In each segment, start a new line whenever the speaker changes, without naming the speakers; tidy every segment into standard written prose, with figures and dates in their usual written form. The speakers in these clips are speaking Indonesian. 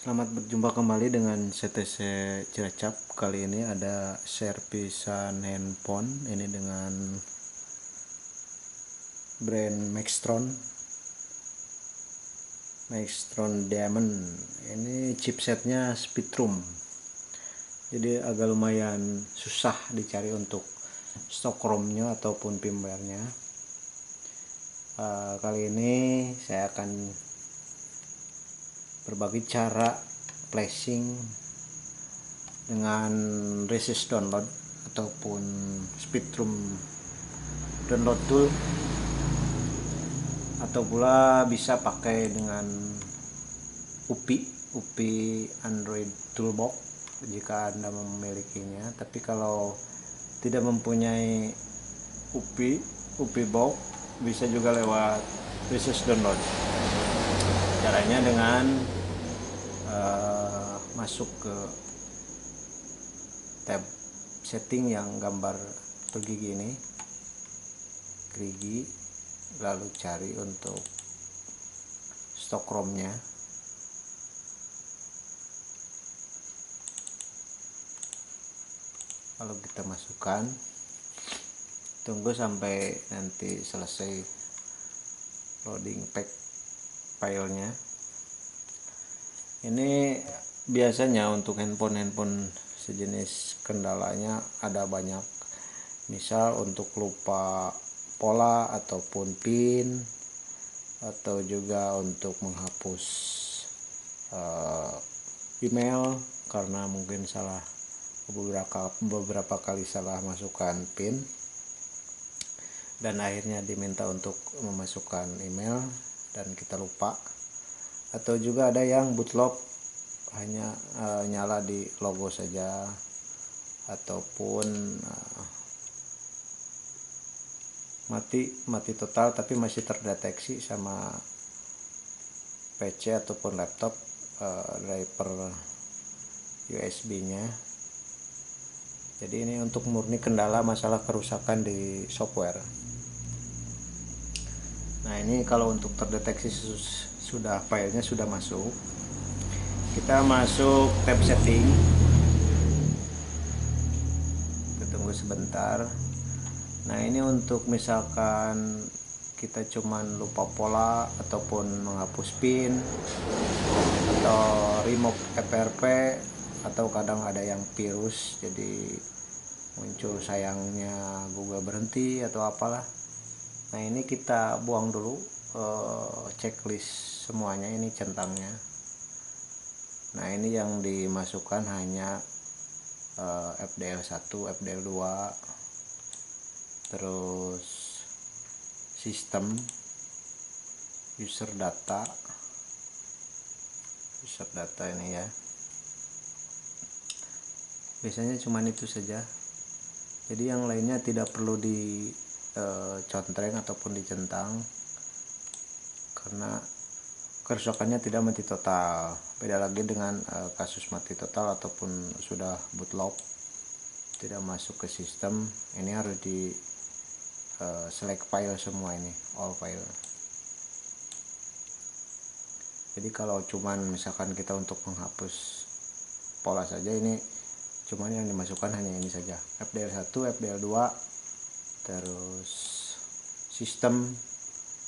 Selamat berjumpa kembali dengan CTC Cilacap. Kali ini ada servisan handphone ini dengan brand Maxtron Diamond. Ini chipsetnya Speedrum. Jadi agak lumayan susah dicari untuk stok ROM-nya ataupun firmware-nya. Kali ini saya akan berbagi cara flashing dengan resist download ataupun Speedrum download tool, atau pula bisa pakai dengan UPI Android Toolbox jika Anda memilikinya. Tapi kalau tidak mempunyai UPI box, bisa juga lewat resist download. Caranya dengan masuk ke tab setting yang gambar pergigi ini, gerigi, lalu cari untuk stok ROM-nya. Lalu kita masukkan, tunggu sampai nanti selesai loading pack filenya. Ini biasanya untuk handphone sejenis kendalanya ada banyak, misal untuk lupa pola ataupun pin, atau juga untuk menghapus email karena mungkin salah beberapa kali salah masukkan pin dan akhirnya diminta untuk memasukkan email dan kita lupa. Atau juga ada yang bootlock, hanya nyala di logo saja, ataupun mati total tapi masih terdeteksi sama PC ataupun laptop driver USB-nya. Jadi ini untuk murni kendala masalah kerusakan di software. Nah, ini kalau untuk terdeteksi sudah filenya sudah masuk, kita masuk tab setting, kita tunggu sebentar. Nah, ini untuk misalkan kita cuman lupa pola ataupun menghapus pin atau remove FRP, atau kadang ada yang virus jadi muncul sayangnya Google berhenti atau apalah. Nah, ini kita buang dulu checklist semuanya, ini centangnya. Nah, ini yang dimasukkan hanya FDL1, FDL2, terus sistem, user data ini ya. Biasanya cuman itu saja. Jadi yang lainnya tidak perlu dicontreng ataupun dicentang karena kerusakannya tidak mati total. Beda lagi dengan kasus mati total ataupun sudah bootlock tidak masuk ke sistem. Ini harus di select file semua, ini all file. Jadi kalau cuman misalkan kita untuk menghapus pola saja, ini cuman yang dimasukkan hanya ini saja, FDL1, FDL2, terus sistem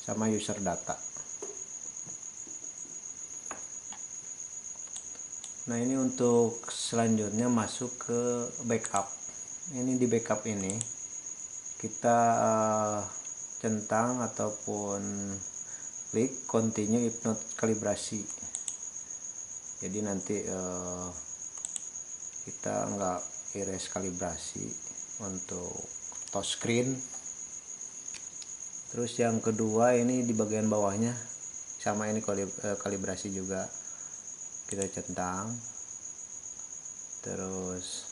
sama user data. Nah, ini untuk selanjutnya masuk ke backup. Ini di backup ini kita centang ataupun klik continue if not kalibrasi. Jadi nanti kita nggak erase kalibrasi untuk touchscreen. Terus yang kedua ini di bagian bawahnya sama, ini kalibrasi juga kita centang. Terus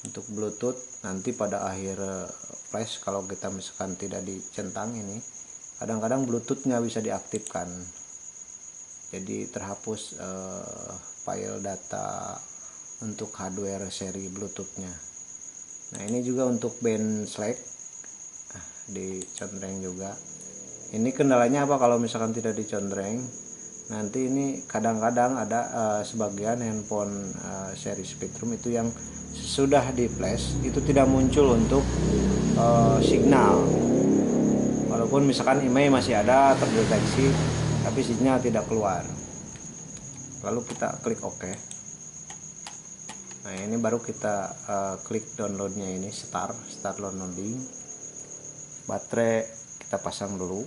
untuk Bluetooth nanti pada akhir flash, kalau kita misalkan tidak dicentang ini, kadang-kadang Bluetooth nggak bisa diaktifkan, jadi terhapus file data untuk hardware seri Bluetoothnya. Nah, ini juga untuk band select dicontreng juga. Ini kendalanya apa kalau misalkan tidak dicontreng? Nanti ini kadang-kadang ada sebagian handphone seri Spectrum itu yang sudah di flash itu tidak muncul untuk signal, walaupun misalkan email masih ada terdeteksi tapi sinyal tidak keluar. Lalu kita klik OK. Nah ini baru kita klik downloadnya, ini start downloading. Baterai kita pasang dulu.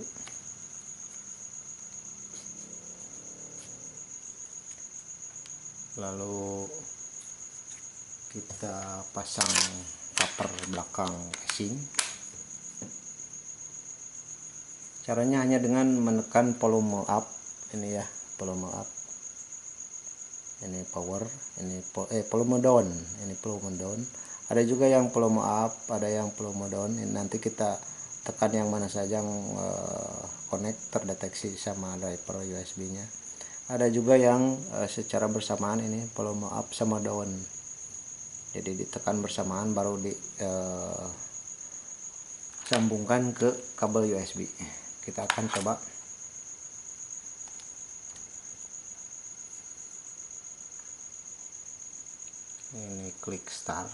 Lalu kita pasang cover belakang casing. Caranya hanya dengan menekan volume up, ini ya, volume up. Ini power, ini volume down, ini volume down. Ada juga yang volume up, ada yang volume down. Ini nanti kita tekan yang mana saja yang connect terdeteksi sama driver USB-nya. Ada juga yang secara bersamaan, ini volume up sama down. Jadi ditekan bersamaan baru disambungkan ke kabel USB. Kita akan coba. Ini klik start.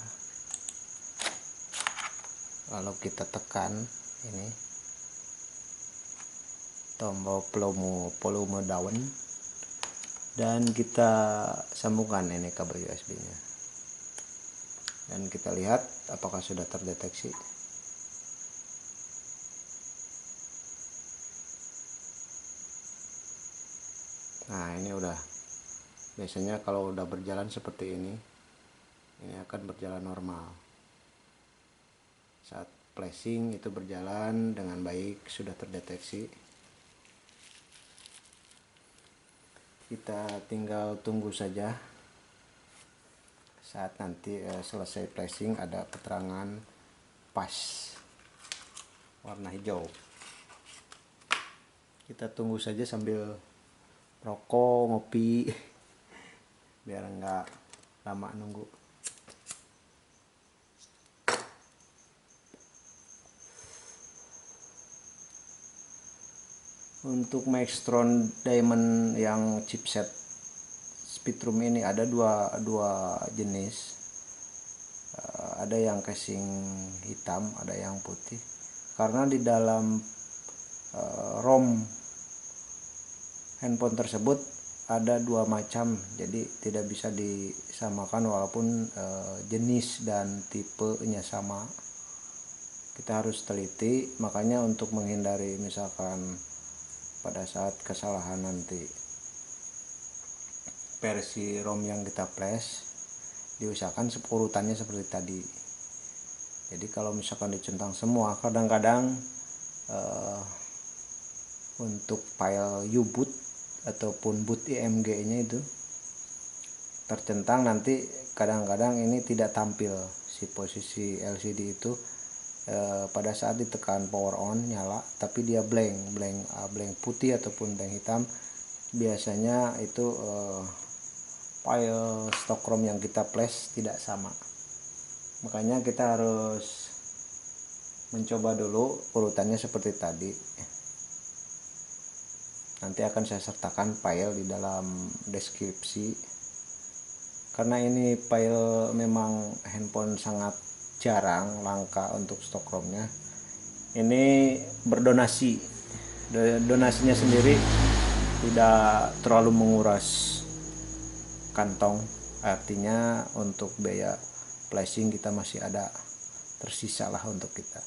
Lalu kita tekan ini tombol volume down dan kita sambungkan ini kabel USB-nya. Dan kita lihat apakah sudah terdeteksi. Nah ini udah, biasanya kalau udah berjalan seperti ini akan berjalan normal. Saat flashing itu berjalan dengan baik, sudah terdeteksi. Kita tinggal tunggu saja. Saat nanti selesai flashing ada keterangan pas warna hijau. Kita tunggu saja sambil rokok, ngopi, biar enggak lama nunggu. Untuk Maxtron Diamond yang chipset Spectrum ini ada dua jenis. Ada yang casing hitam, ada yang putih. Karena di dalam ROM handphone tersebut ada dua macam, jadi tidak bisa disamakan walaupun jenis dan tipenya sama. Kita harus teliti, makanya untuk menghindari misalkan pada saat kesalahan nanti versi ROM yang kita flash, diusahakan urutannya seperti tadi. Jadi kalau misalkan dicentang semua, kadang-kadang untuk file U-boot ataupun boot IMG nya itu tercentang, nanti kadang-kadang ini tidak tampil si posisi LCD itu pada saat ditekan power on nyala, tapi dia blank putih ataupun blank hitam. Biasanya itu file stock ROM yang kita flash tidak sama. Makanya kita harus mencoba dulu urutannya seperti tadi. Nanti akan saya sertakan file di dalam deskripsi. Karena ini file memang handphone sangat jarang, langka untuk stok ROM-nya. Ini berdonasi. Donasinya sendiri tidak terlalu menguras kantong. Artinya untuk biaya flashing kita masih ada tersisa lah untuk kita.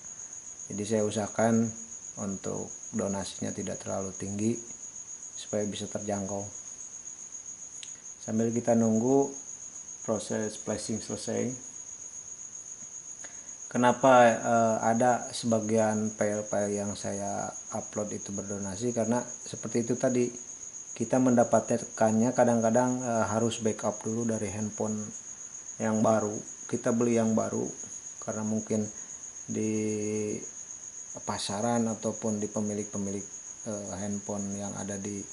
Jadi saya usahakan untuk donasinya tidak terlalu tinggi supaya bisa terjangkau. Sambil kita nunggu proses flashing selesai. Kenapa ada sebagian file-file yang saya upload itu berdonasi? Karena seperti itu tadi, kita mendapatkannya kadang-kadang harus backup dulu dari handphone yang baru. Kita beli yang baru karena mungkin di pasaran ataupun di pemilik-pemilik handphone yang ada di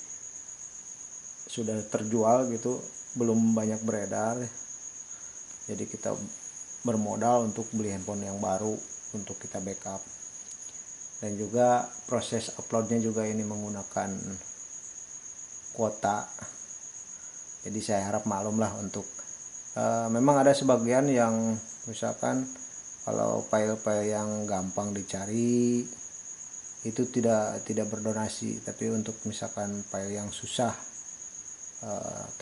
sudah terjual gitu belum banyak beredar. Jadi kita bermodal untuk beli handphone yang baru untuk kita backup. Dan juga proses uploadnya juga ini menggunakan kuota. Jadi saya harap maklum lah untuk memang ada sebagian yang misalkan kalau file-file yang gampang dicari itu tidak berdonasi, tapi untuk misalkan file yang susah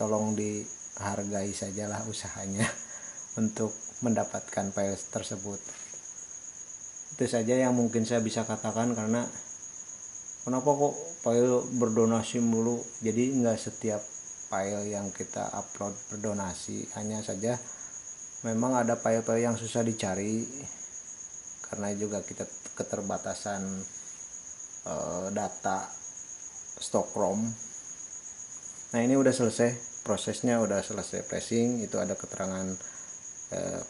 tolong dihargai sajalah usahanya untuk mendapatkan file tersebut. Itu saja yang mungkin saya bisa katakan, karena kenapa kok file berdonasi mulu. Jadi nggak setiap file yang kita upload berdonasi, hanya saja memang ada file-file yang susah dicari karena juga kita keterbatasan data stok ROM. Nah ini udah selesai prosesnya, udah selesai flashing. Itu ada keterangan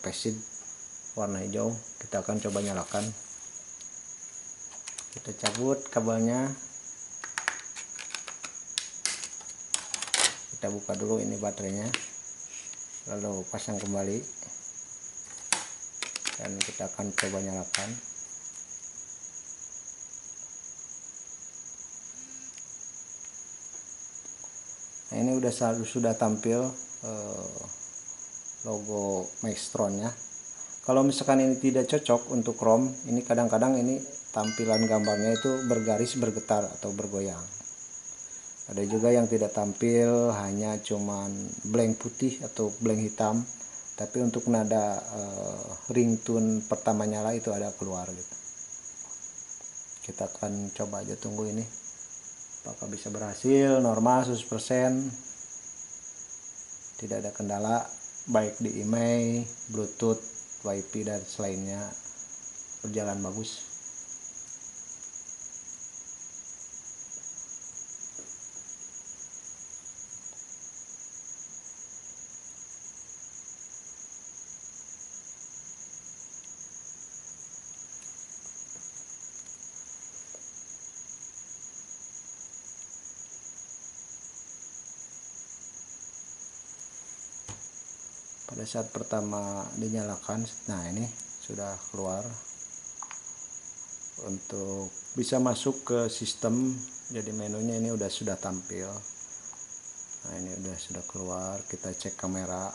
facet warna hijau. Kita akan coba nyalakan. Kita cabut kabelnya, kita buka dulu ini baterainya, lalu pasang kembali, dan kita akan coba nyalakan. Nah ini sudah tampil logo Maxtron-nya. Kalau misalkan ini tidak cocok untuk ROM, ini kadang-kadang ini tampilan gambarnya itu bergaris, bergetar atau bergoyang. Ada juga yang tidak tampil, hanya cuman blank putih atau blank hitam, tapi untuk nada ringtone pertama nyala itu ada keluar gitu. Kita akan coba aja, tunggu ini apakah bisa berhasil. Normal 100%, tidak ada kendala baik di IMEI, Bluetooth, WiFi dan selainnya berjalan bagus. Pada saat pertama dinyalakan, nah ini sudah keluar. Untuk bisa masuk ke sistem, jadi menunya ini sudah tampil. Nah ini sudah keluar. Kita cek kamera.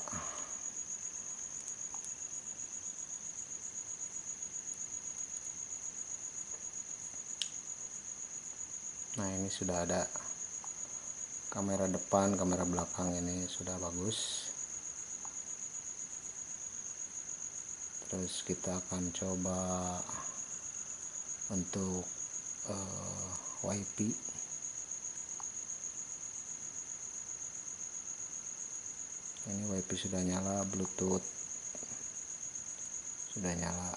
Nah ini sudah ada kamera depan, kamera belakang ini sudah bagus. Terus kita akan coba untuk WiFi. Ini WiFi sudah nyala, Bluetooth sudah nyala.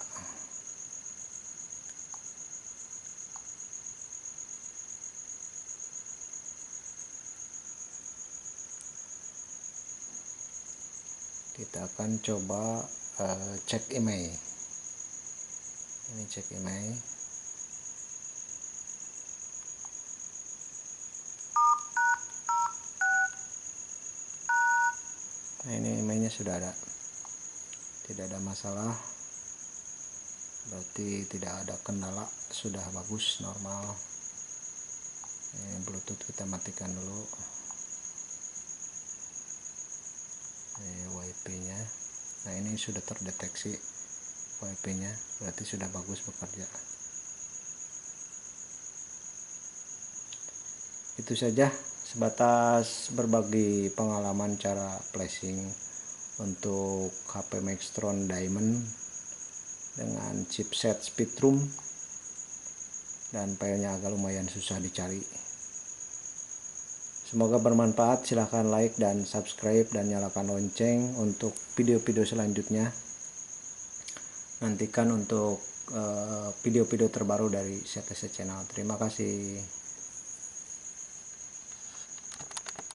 Kita akan coba cek IMEI. Ini cek IMEI. Nah ini IMEI-nya sudah ada, tidak ada masalah, berarti tidak ada kendala, sudah bagus, normal. Ini Bluetooth kita matikan dulu. Ini WiFi-nya. Nah ini sudah terdeteksi WiFi-nya, berarti sudah bagus bekerja. Itu saja, sebatas berbagi pengalaman cara flashing untuk HP Maxtron Diamond dengan chipset Speedroom, dan filenya agak lumayan susah dicari. Semoga bermanfaat. Silahkan like dan subscribe dan nyalakan lonceng untuk video-video selanjutnya. Nantikan untuk video-video terbaru dari CTC Channel. Terima kasih.